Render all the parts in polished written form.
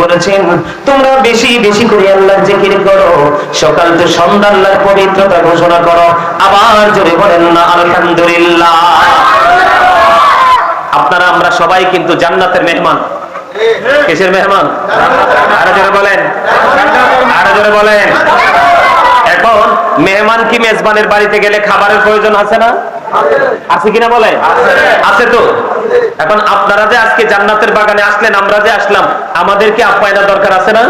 বলেছেন তোমরা বেশি বেশি করে আল্লাহর জিকির করো, সকাল থেকে সন্ধ্যা আল্লাহর পবিত্রতা ঘোষণা করো। আবার জোরে বলেন না আলহামদুলিল্লাহ। আপনারা আমরা সবাই কিন্তু জান্নাতের মেহমান। কিসের মেহমান? আরো জোরে বলেন, আরো জোরে বলেন। এখন মেহমান কি মেজবানের বাড়িতে গেলে খাবারের প্রয়োজন আছে না? আছে কিনা বলেন? আছে তো। এখন আপনারা যে আজকে জান্নাতের বাগানে আসলেন, আমরা যে আসলাম, আমাদের কি আপ্যায়নের দরকার আছে না?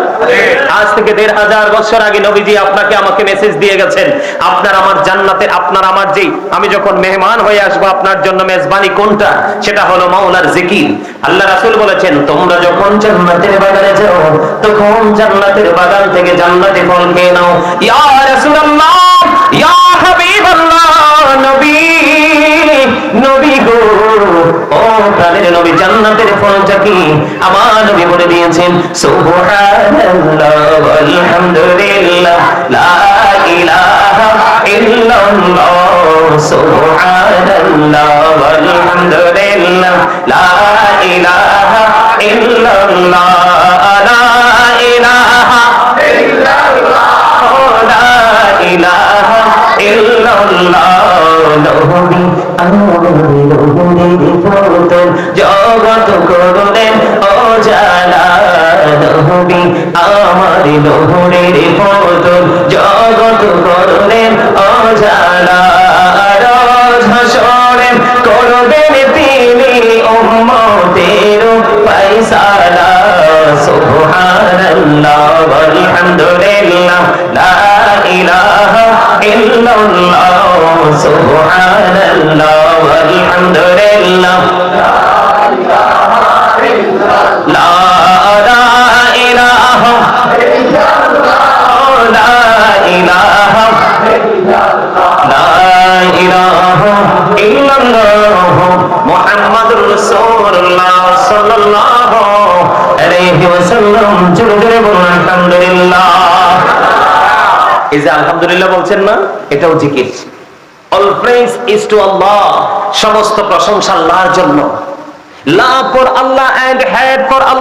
আজ থেকে 1500 বছর আগে নবীজি আপনাকে আমাকে মেসেজ দিয়ে গেছেন, আপনার আমার জান্নাতে, আপনার আমার যেই আমি যখন মেহমান হয়ে আসবো আপনার জন্য মেজবানি কোনটা? সেটা হলো মাওলার জিকির। আল্লাহ রাসূল বলেছেন তোমরা যখন জান্নাতের বাগানে যাও তখন জান্নাতের বাগান থেকে জান্নাতি ফল খেয়ে নাও। ইয়া রাসূলুল্লাহ, ইয়া হাবিবাল্লাহ, নবী নবী গো, ও প্রাণের নবী, জান্নাতের ফলটা কি? আমার নবী বলে দিয়েছেন সুবহানাল্লাহ ওয়ালহামদুলিল্লাহ লা ইলাহা ইল্লাল্লাহ, সুবহানাল্লাহ ওয়ালহামদুলিল্লাহ লা ইলাহা ইল্লাল্লাহ, লা ইলাহা ইল্লাল্লাহ, লা ইলাহা ইল্লাল্লাহ। নবী জগত করলেন ও জালা, নবী আমার লোহরের পতন জগত করলেন ও জালা। রোজ হাসরে করবেন তিনি উম্মতের ফায়সালা। সুবহানাল্লাহ ওয়ালহামদুলিল্লাহ লা ইলাহা ইল্লাল্লাহ, সুবহানাল্লাহ ওয়ালহামদুলিল্লাহ লা ইলাহা ইল্লাল্লাহ, লা ইলাহা ইল্লাল্লাহ মুহাম্মাদুর রাসূলুল্লাহ সাল্লাল্লাহু আলাইহি ওয়াসাল্লাম। জোরে জোরে বলুন আলহামদুলিল্লাহ। এই যে আলহামদুলিল্লাহ বলছেন না, এটাও জিকির। All praise is to Allah, সমস্ত প্রশংসা আল্লাহর জন্য। Love for Allah and hate for Allah.